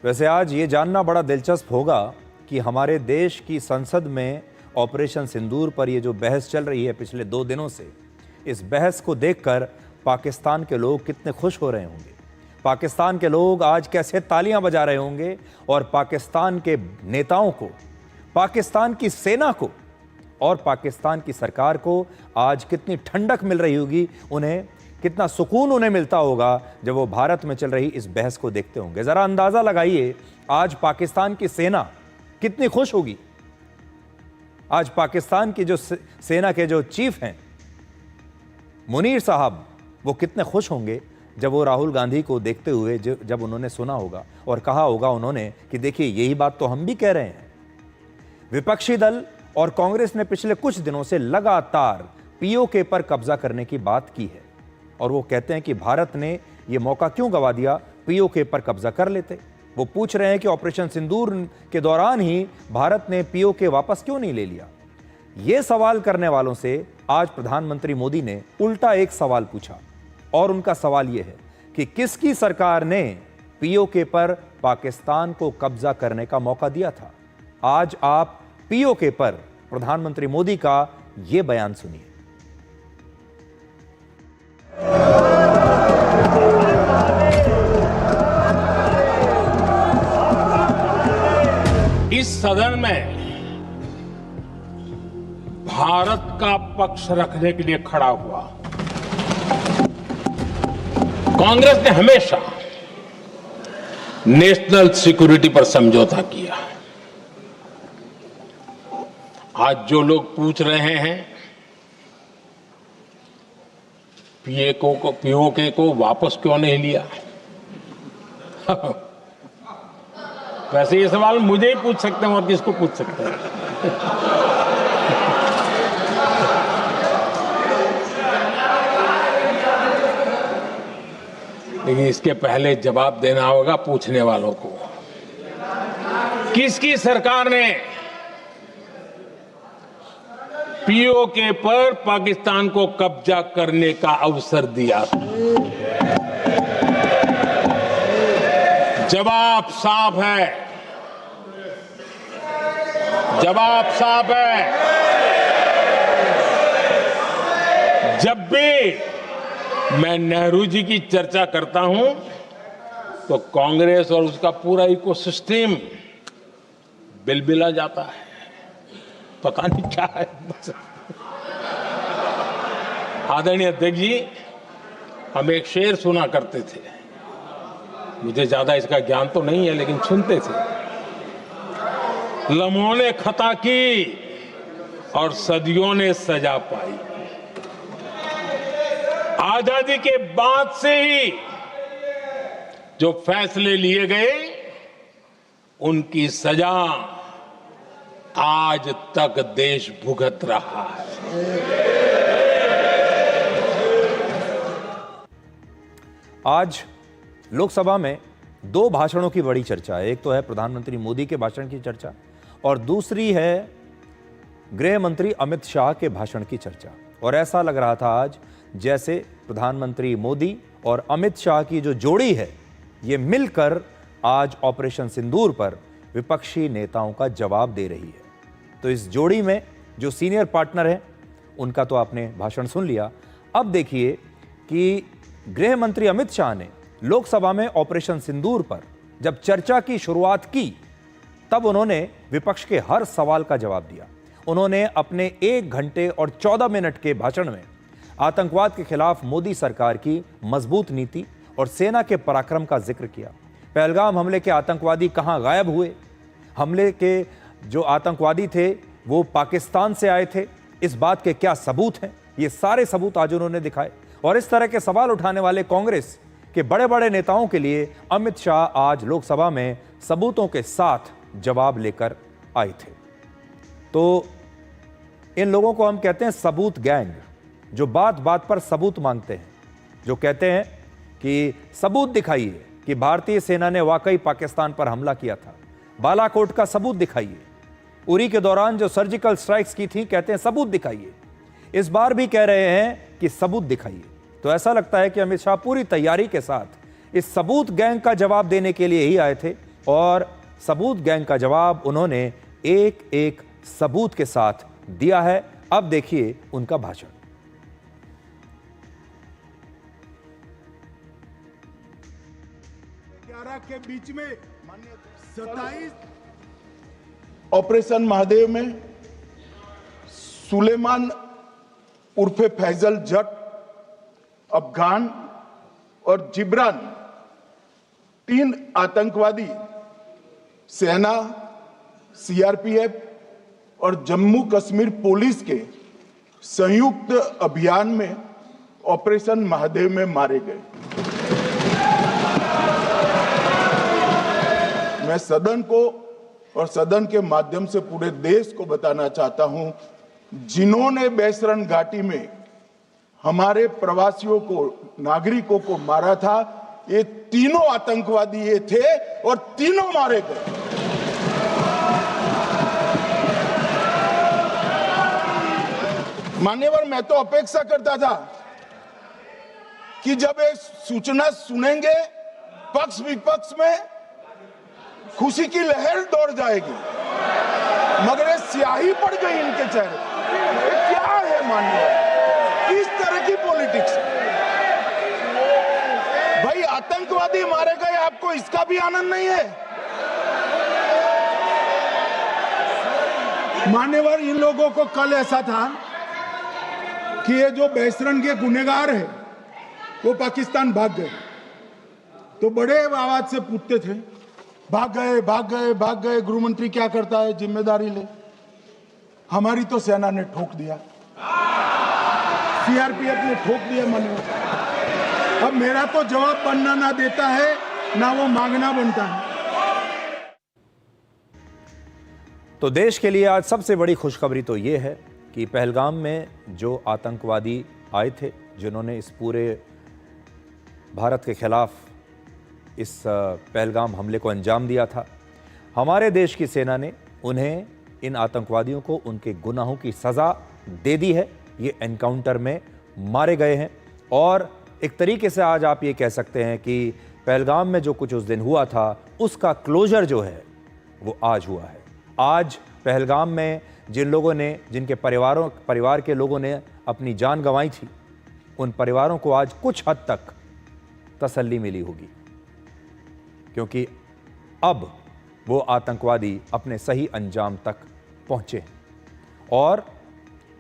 वैसे आज ये जानना बड़ा दिलचस्प होगा कि हमारे देश की संसद में ऑपरेशन सिंदूर पर ये जो बहस चल रही है पिछले 2 दिनों से, इस बहस को देखकर पाकिस्तान के लोग कितने खुश हो रहे होंगे। पाकिस्तान के लोग आज कैसे तालियां बजा रहे होंगे और पाकिस्तान के नेताओं को, पाकिस्तान की सेना को और पाकिस्तान की सरकार को आज कितनी ठंडक मिल रही होगी, उन्हें कितना सुकून उन्हें मिलता होगा जब वो भारत में चल रही इस बहस को देखते होंगे। जरा अंदाजा लगाइए आज पाकिस्तान की सेना कितनी खुश होगी। आज पाकिस्तान की जो सेना के जो चीफ हैं मुनीर साहब, वो कितने खुश होंगे जब वो राहुल गांधी को देखते हुए जब उन्होंने सुना होगा और कहा होगा उन्होंने कि देखिए यही बात तो हम भी कह रहे हैं। विपक्षी दल और कांग्रेस ने पिछले कुछ दिनों से लगातार पीओके पर कब्जा करने की बात की है और वो कहते हैं कि भारत ने ये मौका क्यों गवा दिया, पीओके पर कब्जा कर लेते। वो पूछ रहे हैं कि ऑपरेशन सिंदूर के दौरान ही भारत ने पीओके वापस क्यों नहीं ले लिया। ये सवाल करने वालों से आज प्रधानमंत्री मोदी ने उल्टा एक सवाल पूछा और उनका सवाल यह है कि किसकी सरकार ने पीओके पर पाकिस्तान को कब्जा करने का मौका दिया था। आज आप पीओके पर प्रधानमंत्री मोदी का यह बयान सुनिए। इस सदन में भारत का पक्ष रखने के लिए खड़ा हुआ कांग्रेस ने हमेशा नेशनल सिक्योरिटी पर समझौता किया। आज जो लोग पूछ रहे हैं पीओके को वापस क्यों नहीं लिया, वैसे ये सवाल मुझे ही पूछ सकते हैं और किसको पूछ सकते हैं। लेकिन इसके पहले जवाब देना होगा पूछने वालों को। किसकी सरकार ने पीओके पर पाकिस्तान को कब्जा करने का अवसर दिया? जवाब साफ है, जवाब साफ है। जब भी मैं नेहरू जी की चर्चा करता हूं तो कांग्रेस और उसका पूरा इकोसिस्टम बिलबिला जाता है, पता नहीं क्या है। आदरणीय अध्यक्ष जी, हम एक शेर सुना करते थे, मुझे ज्यादा इसका ज्ञान तो नहीं है लेकिन सुनते थे। लम्हों ने खता की और सदियों ने सजा पाई। आजादी के बाद से ही जो फैसले लिए गए उनकी सजा आज तक देश भुगत रहा है। आज लोकसभा में 2 भाषणों की बड़ी चर्चा है। एक तो है प्रधानमंत्री मोदी के भाषण की चर्चा और दूसरी है गृह मंत्री अमित शाह के भाषण की चर्चा। और ऐसा लग रहा था आज जैसे प्रधानमंत्री मोदी और अमित शाह की जो जोड़ी है ये मिलकर आज ऑपरेशन सिंदूर पर विपक्षी नेताओं का जवाब दे रही है। तो इस जोड़ी में जो सीनियर पार्टनर हैं उनका तो आपने भाषण सुन लिया। अब देखिए कि गृह मंत्री अमित शाह ने लोकसभा में ऑपरेशन सिंदूर पर जब चर्चा की शुरुआत की तब उन्होंने विपक्ष के हर सवाल का जवाब दिया। उन्होंने अपने 1 घंटे और 14 मिनट के भाषण में आतंकवाद के खिलाफ मोदी सरकार की मजबूत नीति और सेना के पराक्रम का जिक्र किया। पहलगाम हमले के आतंकवादी कहां गायब हुए, हमले के जो आतंकवादी थे वो पाकिस्तान से आए थे, इस बात के क्या सबूत हैं, ये सारे सबूत आज उन्होंने दिखाए। और इस तरह के सवाल उठाने वाले कांग्रेस के बड़े बड़े नेताओं के लिए अमित शाह आज लोकसभा में सबूतों के साथ जवाब लेकर आए थे। तो इन लोगों को हम कहते हैं सबूत गैंग, जो बात बात पर सबूत मांगते हैं, जो कहते हैं कि सबूत दिखाइए कि भारतीय सेना ने वाकई पाकिस्तान पर हमला किया था, बालाकोट का सबूत दिखाइए, उरी के दौरान जो सर्जिकल स्ट्राइक्स की थी कहते हैं सबूत दिखाइए। इस बार भी कह रहे हैं कि सबूत दिखाइए। तो ऐसा लगता है कि अमित शाह पूरी तैयारी के साथ इस सबूत गैंग का जवाब देने के लिए ही आए थे और सबूत गैंग का जवाब उन्होंने एक एक सबूत के साथ दिया है। अब देखिए उनका भाषण। 11 के बीच में 27 ऑपरेशन महादेव में सुलेमान उर्फे फैजल जट, अफगान और जिब्रान 3 आतंकवादी सेना, सीआरपीएफ और जम्मू कश्मीर पुलिस के संयुक्त अभियान में ऑपरेशन महादेव में मारे गए। मैं सदन को और सदन के माध्यम से पूरे देश को बताना चाहता हूं, जिन्होंने बैसरन घाटी में हमारे प्रवासियों को, नागरिकों को मारा था, ये तीनों आतंकवादी ये थे और तीनों मारे गए। मान्यवर, मैं तो अपेक्षा करता था कि जब एक सूचना सुनेंगे पक्ष विपक्ष में खुशी की लहर दौड़ जाएगी, मगर ये स्याही पड़ गई इनके चेहरे। ये क्या है मान्यवर? किस तरह की पॉलिटिक्स है भाई? आतंकवादी मारे गए, आपको इसका भी आनंद नहीं है? मान्यवर, इन लोगों को कल ऐसा था कि ये जो बैसरन के गुनहगार है वो पाकिस्तान भाग गए, तो बड़े आवाज से पूछते थे, भाग गए भाग गए भाग गए, गृह मंत्री क्या करता है, जिम्मेदारी ले। हमारी तो सेना ने ठोक दिया, सीआरपीएफ ने ठोक दिया। मान्यवर, अब मेरा तो जवाब बनना ना देता है ना वो मांगना बनता है। तो देश के लिए आज सबसे बड़ी खुशखबरी तो ये है कि पहलगाम में जो आतंकवादी आए थे, जिन्होंने इस पूरे भारत के खिलाफ इस पहलगाम हमले को अंजाम दिया था, हमारे देश की सेना ने उन्हें, इन आतंकवादियों को उनके गुनाहों की सज़ा दे दी है। ये एनकाउंटर में मारे गए हैं और एक तरीके से आज आप ये कह सकते हैं कि पहलगाम में जो कुछ उस दिन हुआ था उसका क्लोजर जो है वो आज हुआ है। आज पहलगाम में जिन लोगों ने, जिनके परिवार के लोगों ने अपनी जान गंवाई थी, उन परिवारों को आज कुछ हद तक तसल्ली मिली होगी, क्योंकि अब वो आतंकवादी अपने सही अंजाम तक पहुंचे हैं। और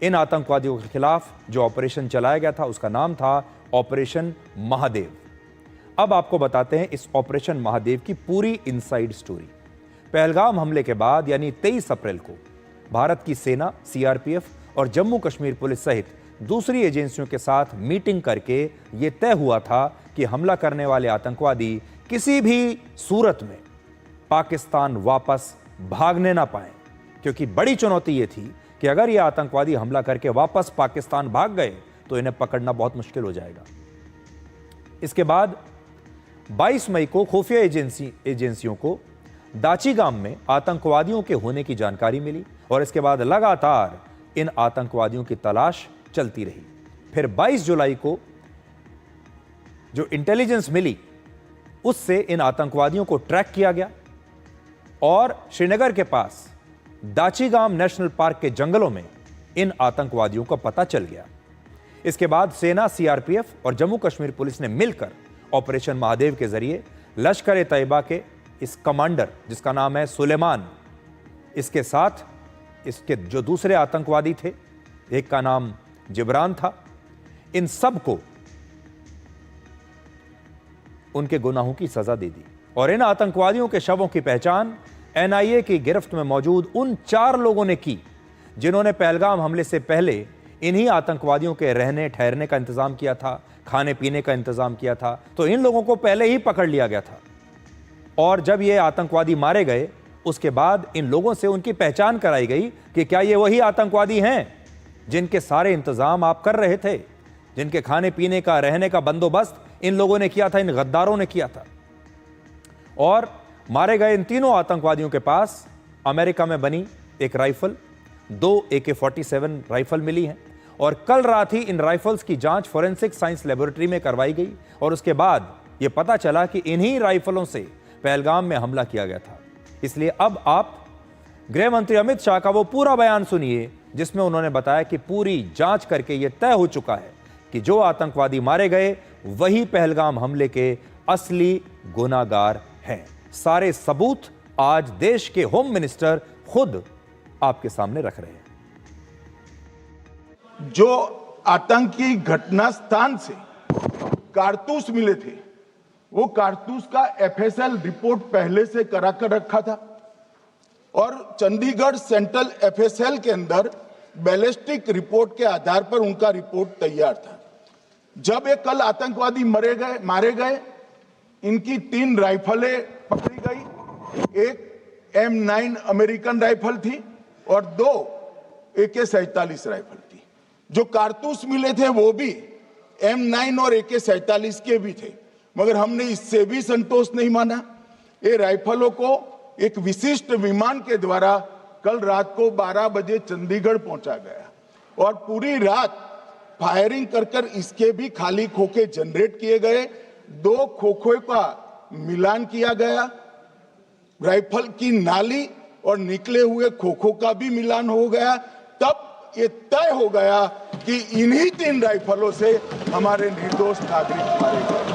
इन आतंकवादियों के खिलाफ जो ऑपरेशन चलाया गया था उसका नाम था ऑपरेशन महादेव। अब आपको बताते हैं इस ऑपरेशन महादेव की पूरी इनसाइड स्टोरी। पहलगाम हमले के बाद यानी 23 अप्रैल को भारत की सेना, सीआरपीएफ और जम्मू कश्मीर पुलिस सहित दूसरी एजेंसियों के साथ मीटिंग करके यह तय हुआ था कि हमला करने वाले आतंकवादी किसी भी सूरत में पाकिस्तान वापस भागने ना पाए, क्योंकि बड़ी चुनौती यह थी कि अगर ये आतंकवादी हमला करके वापस पाकिस्तान भाग गए तो इन्हें पकड़ना बहुत मुश्किल हो जाएगा। इसके बाद 22 मई को खुफिया एजेंसियों को दाची गांव में आतंकवादियों के होने की जानकारी मिली और इसके बाद लगातार इन आतंकवादियों की तलाश चलती रही। फिर 22 जुलाई को जो इंटेलिजेंस मिली उससे इन आतंकवादियों को ट्रैक किया गया और श्रीनगर के पास दाचीगाम नेशनल पार्क के जंगलों में इन आतंकवादियों का पता चल गया। इसके बाद सेना, सीआरपीएफ और जम्मू कश्मीर पुलिस ने मिलकर ऑपरेशन महादेव के जरिए लश्कर-ए-तैयबा के इस कमांडर, जिसका नाम है सुलेमान, इसके साथ इसके जो दूसरे आतंकवादी थे, एक का नाम जिब्रान था, इन सब को उनके गुनाहों की सजा दे दी। और इन आतंकवादियों के शवों की पहचान एनआईए की गिरफ्त में मौजूद उन 4 लोगों ने की जिन्होंने पहलगाम हमले से पहले इन्हीं आतंकवादियों के रहने ठहरने का इंतजाम किया था, खाने पीने का इंतजाम किया था। तो इन लोगों को पहले ही पकड़ लिया गया था और जब ये आतंकवादी मारे गए उसके बाद इन लोगों से उनकी पहचान कराई गई कि क्या ये वही आतंकवादी हैं जिनके सारे इंतजाम आप कर रहे थे, जिनके खाने पीने का, रहने का बंदोबस्त इन लोगों ने किया था, इन गद्दारों ने किया था। और मारे गए इन तीनों आतंकवादियों के पास अमेरिका में बनी एक राइफल, 2 AK-47 राइफल मिली हैं और कल रात ही इन राइफल्स की जांच फोरेंसिक साइंस लेबोरेटरी में करवाई गई और उसके बाद यह पता चला कि इन्हीं राइफलों से पहलगाम में हमला किया गया था। इसलिए अब आप गृह मंत्री अमित शाह का वो पूरा बयान सुनिए जिसमें उन्होंने बताया कि पूरी जांच करके यह तय हो चुका है कि जो आतंकवादी मारे गए वही पहलगाम हमले के असली गुनाहगार हैं। सारे सबूत आज देश के होम मिनिस्टर खुद आपके सामने रख रहे हैं। जो आतंकी घटना स्थान से कारतूस मिले थे, वो कारतूस का एफएसएल रिपोर्ट पहले से करा कर रखा था और चंडीगढ़ सेंट्रल एफएसएल के अंदर बैलिस्टिक रिपोर्ट के आधार पर उनका रिपोर्ट तैयार था। जब ये कल आतंकवादी मारे गए, इनकी 3 राइफलें पकड़ी गई। एक M9 अमेरिकन राइफल थी और 2 AK-47 राइफल थी। जो कारतूस मिले थे वो भी M9 और AK-47 के भी थे, मगर हमने इससे भी संतोष नहीं माना। ये राइफलों को एक विशिष्ट विमान के द्वारा कल रात को 12 बजे चंडीगढ़ पहुंचा गया और पूरी रात फायरिंग कर इसके भी खाली खोखे जनरेट किए गए। 2 खोखों का मिलान किया गया, राइफल की नाली और निकले हुए खोखों का भी मिलान हो गया। तब ये तय हो गया कि इन्हीं 3 राइफलों से हमारे निर्दोष नागरिक मारे गए।